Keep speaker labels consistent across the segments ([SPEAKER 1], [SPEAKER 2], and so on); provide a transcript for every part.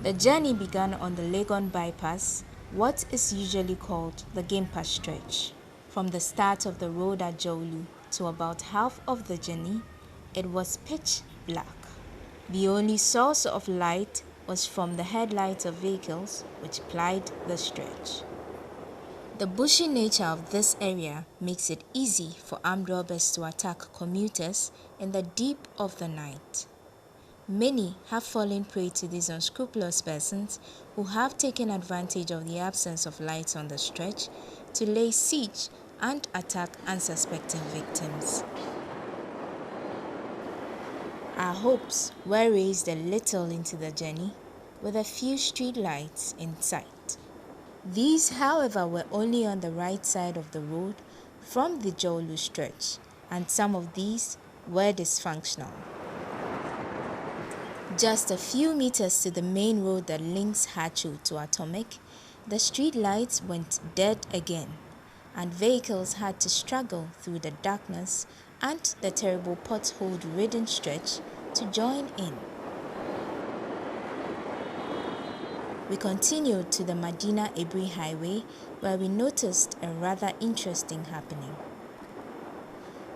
[SPEAKER 1] The journey began on the Legon bypass, what is usually called the Gimpa stretch. From the start of the road at Jolu to about half of the journey, it was pitch black. The only source of light was from the headlights of vehicles which plied the stretch. The bushy nature of this area makes it easy for armed robbers to attack commuters in the deep of the night. Many have fallen prey to these unscrupulous persons who have taken advantage of the absence of lights on the stretch to lay siege and attack unsuspecting victims. Our hopes were raised a little into the journey with a few street lights in sight. These, however, were only on the right side of the road from the Jolu stretch, and some of these were dysfunctional. Just a few meters to the main road that links Hacho to Atomic, the street lights went dead again, and vehicles had to struggle through the darkness and the terrible pothole-ridden stretch to join in. We continued to the Medina Ebri Highway, where we noticed a rather interesting happening.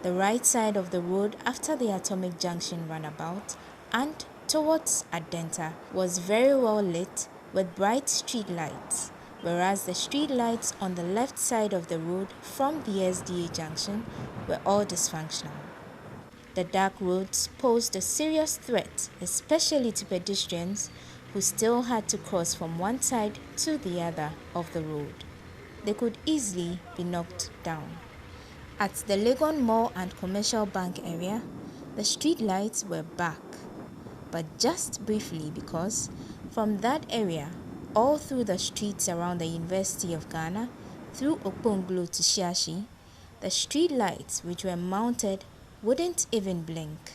[SPEAKER 1] The right side of the road after the Atomic Junction roundabout and towards Adenta was very well lit with bright street lights, whereas the street lights on the left side of the road from the SDA junction were all dysfunctional. The dark roads posed a serious threat, especially to pedestrians who still had to cross from one side to the other of the road. They could easily be knocked down. At the Legon Mall and Commercial Bank area, the street lights were back, but just briefly, because from that area, all through the streets around the University of Ghana, through Okponglo to Shiashi, the street lights which were mounted wouldn't even blink.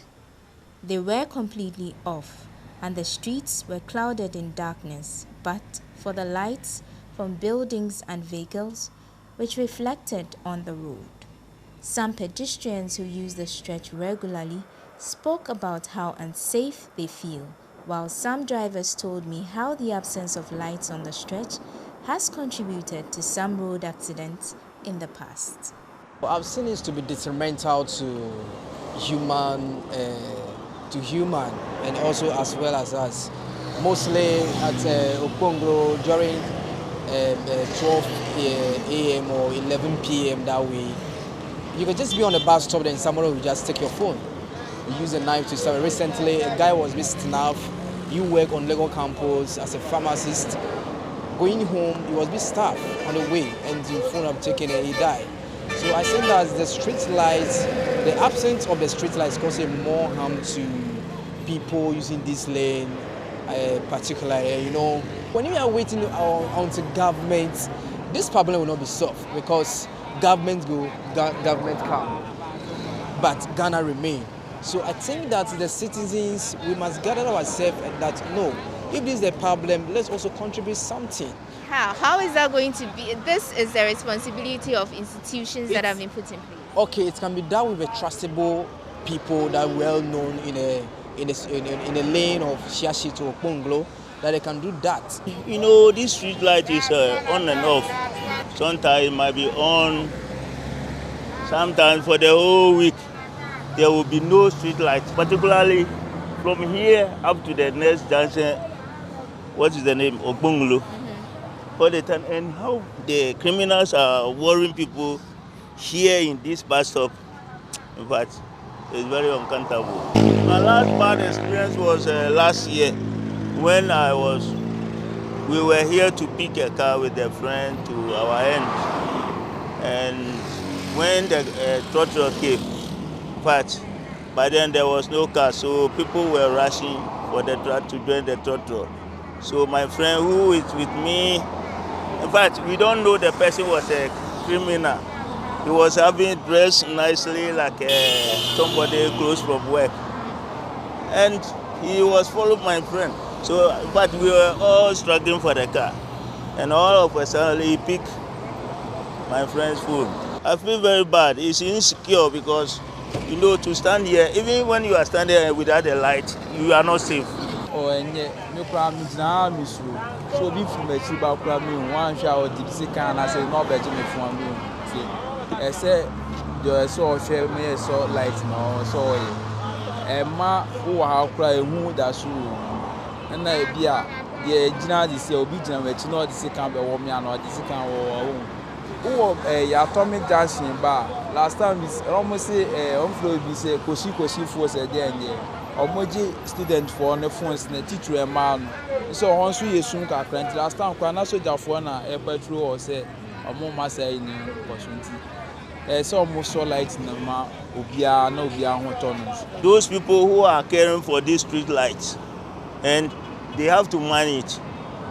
[SPEAKER 1] They were completely off, and the streets were clouded in darkness, but for the lights from buildings and vehicles which reflected on the road. Some pedestrians who use the stretch regularly spoke about how unsafe they feel, while some drivers told me how the absence of lights on the stretch has contributed to some road accidents in the past.
[SPEAKER 2] I've seen it to be detrimental to human, and also as well as us. Mostly at Okponglo during 12 a.m. or 11 p.m. that way. You can just be on a bus stop and somebody will just take your phone. You use a knife to stab. Recently, a guy was being up. You work on Lego campus as a pharmacist. Going home, he was being stabbed on the way, and the phone was taken and he died. So I think that the street lights, the absence of the street lights causes more harm to people using this lane, particularly. When we are waiting on the government, this problem will not be solved because government go, government come, but Ghana remain. So I think that the citizens, we must gather ourselves and that no, if this is the problem, let's also contribute something.
[SPEAKER 3] How is that going to be? This is the responsibility of institutions that have been put in place.
[SPEAKER 2] Okay, it can be done with a trustable people that are well known in a lane of Shiashi to Okponglo, that they can do that.
[SPEAKER 4] This street light is on and off. Sometimes it might be on. Sometimes for the whole week, there will be no street lights, particularly from here up to the next junction. What is the name? Okponglo. All the time, and how the criminals are worrying people here in this bus stop. In fact, it's very uncomfortable. My last bad experience was last year when we were here to pick a car with a friend to our end, and when the throttle came, but by then there was no car, so people were rushing for the truck to join the throttle. So my friend who is with me, in fact, we don't know the person was a criminal. He was having dressed nicely like somebody close from work. And he was following my friend. So, but we were all struggling for the car. And all of a sudden he picked my friend's phone. I feel very bad. It's insecure because, to stand here, even when you are standing here without a light, you are not safe.
[SPEAKER 5] so enye me kura me jina me so be from a chiba kura me one share or deep sea can I say no beji me from me see I say the so share me so light no so ma wo ha kura ehu da so na e bia the jina di say obi jina we chi no di say can be wo me ano di say can wo ya atomic junction ba last time is almost say on flow be say kosi for say there and omoji student for on the phones na teacher e man so on so yesun ka current last time kwa na soldier for na e patrol or say omo ma say ni opportunity so omo so light na ma obia ho tono.
[SPEAKER 4] Those people who are caring for these street lights, and they have to manage.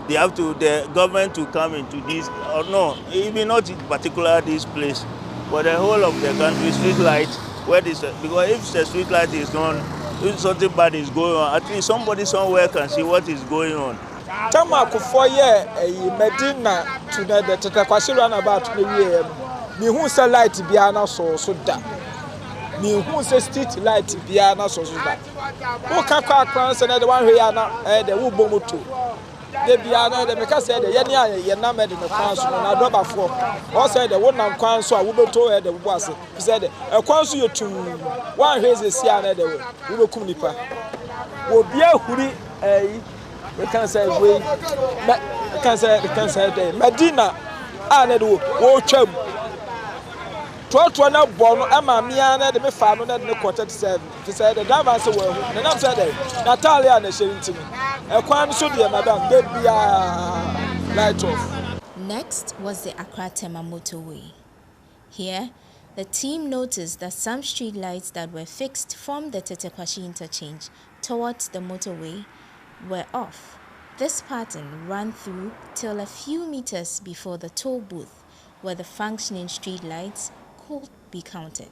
[SPEAKER 4] They have to, the government to come into this, or no, even not in particular this place, but the whole of the country, street light, where this, because if the street light is gone, if something bad is going on, at least somebody somewhere can see what is going on.
[SPEAKER 6] Tama for year Medina to the Tetakwasi runabout the year. Me who say light biana so da. Me who say street light biana so da. Who can crack and the one here na the wo bomoto. The biana the make say the ye na me the kwan so na doba for. Or say the one nam kwan so a wo beto the wo ase. He said e kwan so yetum one heze sia na the wo bekum nipa. Wo bia huri we can say we can say Medina and wo twam to na bono ama mia na de me fa no na de quarter to 7 to say the driver say we na nam say the Natalia na sherinti e kwan so de madam de bia light off.
[SPEAKER 1] Next was the Accra Tema motorway. Here, the team noticed that some street lights that were fixed from the Tetekwashi interchange towards the motorway were off. This pattern ran through till a few meters before the toll booth, where the functioning street lights could be counted.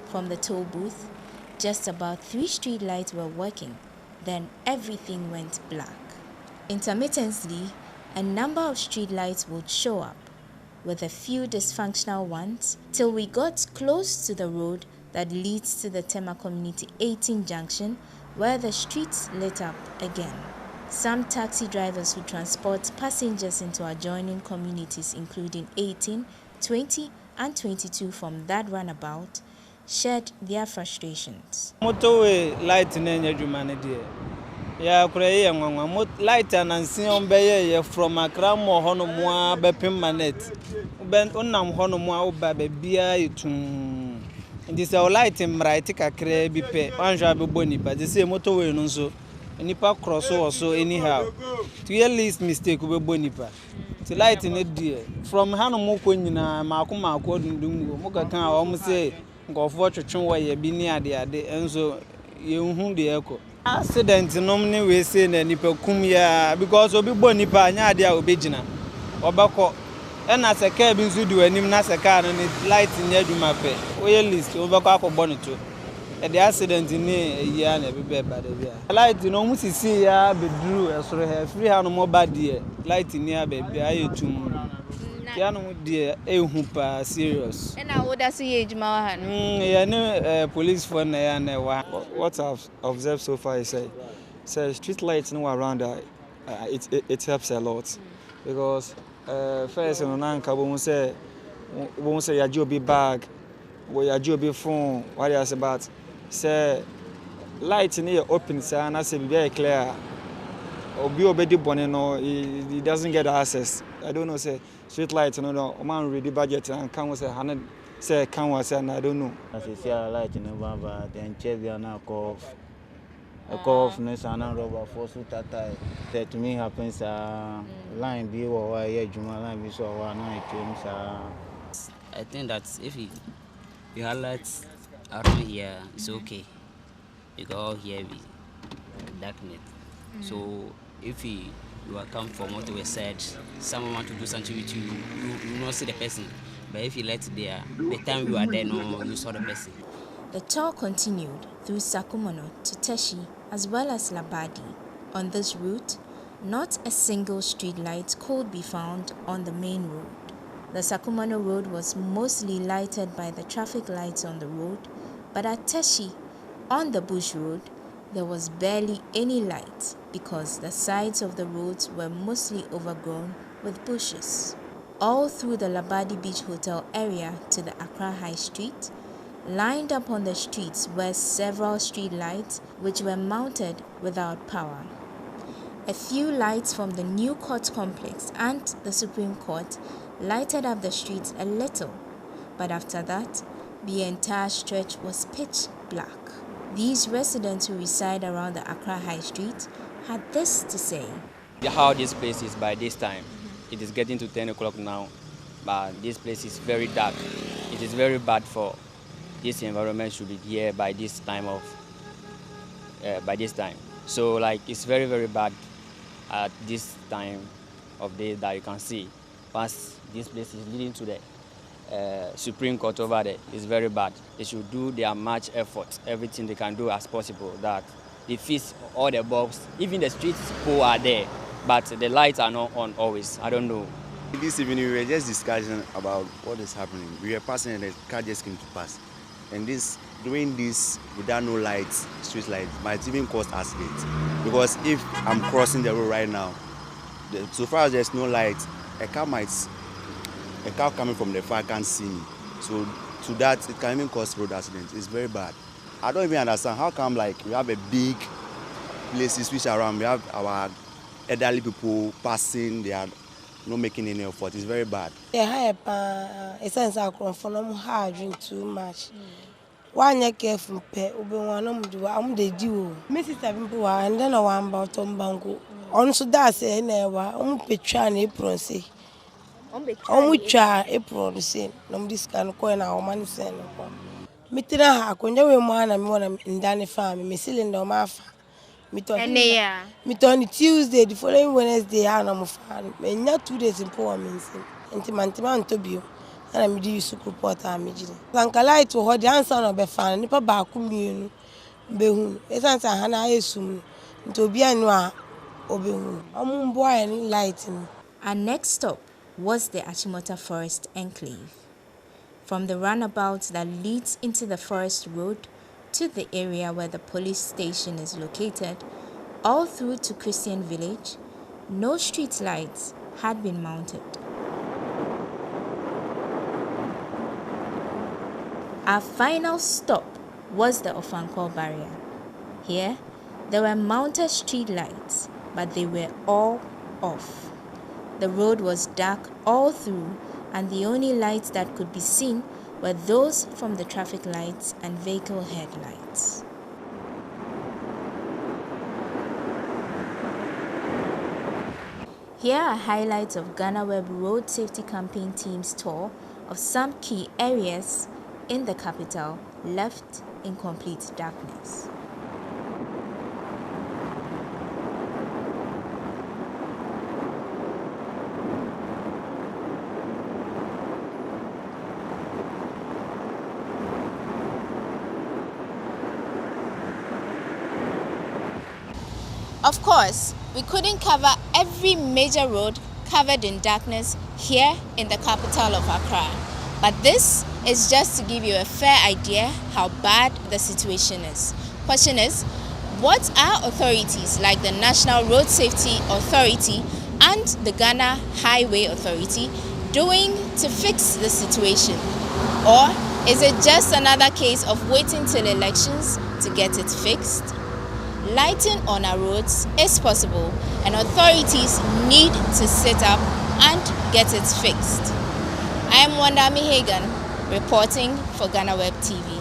[SPEAKER 1] From the toll booth, just about 3 street lights were working, then everything went black. Intermittently, a number of street lights would show up, with a few dysfunctional ones, till we got close to the road that leads to the Tema Community 18 junction, where the streets lit up again. Some taxi drivers who transport passengers into adjoining communities including 18, 20 and 22 from that runabout shared their frustrations.
[SPEAKER 6] Motorway light na nyadwuma ne de ya kura ye nwanwa light anansi on beye from Accra mo hono mo a bepem manet ben onam hono mo a oba be bia etum ndi se light mright kakra bi pe anhwa be boni pa de se motorway no so nipa cross so anyhow to at least mistake be boni pa to light ne de from hano mo ko nyina maako dundum mo kaka a o mo se ngofo twetwe wo ye bi ni ade enso ye hu de eko accident nom ni we say na nipa kum ya because obi bo nipa anya ade a obegina obako na se ka bi nso di wanim na se ka no ni light nya adwuma pe o ye list obako akobọ no to the accident ni ya na be bad bia light no mu sisi ya beduru esoro he free ha no mo bad there light ni ya be bia ayetum ya no de ehu pa serious
[SPEAKER 3] and how does he age ma han
[SPEAKER 6] ya no police for na ya na wa.
[SPEAKER 7] What I've observed so far is street lights no around it helps a lot because first no na nka bo say ya jobi bag we ya jobi phone what you say about say light in here open say na say be very clear obi obedi bone no he doesn't get access. I don't know say street light no man ready budget and can say 100 say can was and I don't know
[SPEAKER 8] as you see light in November then check the na cough no sana rubber force tata that to me happens line be or here juma line be so na it sa.
[SPEAKER 9] I think that if you highlight around here, it's okay. Because all here be darknet. So if you are come from what we said, someone want to do something with you, you not see the person. But if you let there, the time you are there, no, you saw the person.
[SPEAKER 1] The tour continued through Sakumono to Teshi as well as Labadi. On this route, not a single street light could be found on the main road. The Sakumono road was mostly lighted by the traffic lights on the road, but at Teshi, on the bush road, there was barely any light because the sides of the roads were mostly overgrown with bushes. All through the Labadi Beach Hotel area to the Accra High Street, lined up on the streets were several street lights which were mounted without power. A few lights from the new court complex and the Supreme Court lighted up the streets a little, but after that, the entire stretch was pitch black. These residents who reside around the Accra High Street had this to say.
[SPEAKER 10] How this place is by this time. It is getting to 10 o'clock now, but this place is very dark. It is very bad for this environment should be here by this time So like it's very, very bad at this time of day that you can see. Once this place is leading to the Supreme Court over there, it's very bad. They should do their much effort, everything they can do as possible, that they fix all the bulbs, even the street pole are there, but the lights are not on always. I don't know.
[SPEAKER 11] This evening we were just discussing about what is happening. We were passing and the car just came to pass. And doing this without no lights, street lights, might even cause accidents. Because if I'm crossing the road right now, so far as there's no lights, a car coming from the far can't see me. So to that, it can even cause road accidents. It's very bad. I don't even understand how come like we have a big places which are around, we have our elderly people passing, they are not making any effort. It's very bad.
[SPEAKER 12] Yeah, it's sense I come from hard drink too much. One year careful pay, I'm the do. Mrs. People and then I want about Tom Bango. On so that's a never, Petran apron say. Which apron say, no, this can coin our money send. Mitina, I couldn't have one and one in Danny farm, Miss Cylinder Mafa. Mitoni Tuesday, the following Wednesday, I am fan. And not 2 days in poor means. And Timantiman Tobio, and I'm the use of report. I'm Sankalai to hold the answer of a fan, Nipper Bakum, Behun, as answer Hannah Esum, to be a noir, Obehun. I'm boy and lighting.
[SPEAKER 1] Our next stop was the Achimota Forest Enclave. From the roundabout that leads into the forest road to the area where the police station is located, all through to Christian Village, no street lights had been mounted. Our final stop was the Ofankor barrier. Here, there were mounted street lights, but they were all off. The road was dark all through, and the only lights that could be seen were those from the traffic lights and vehicle headlights. Here are highlights of Ghana Web Road Safety Campaign Team's tour of some key areas in the capital left in complete darkness. Of course, we couldn't cover every major road covered in darkness here in the capital of Accra. But this is just to give you a fair idea how bad the situation is. Question is, what are authorities like the National Road Safety Authority and the Ghana Highway Authority doing to fix the situation? Or is it just another case of waiting till elections to get it fixed? Lighting on our roads is possible, and authorities need to sit up and get it fixed. I am Wanda Mihagan, reporting for Ghana Web TV.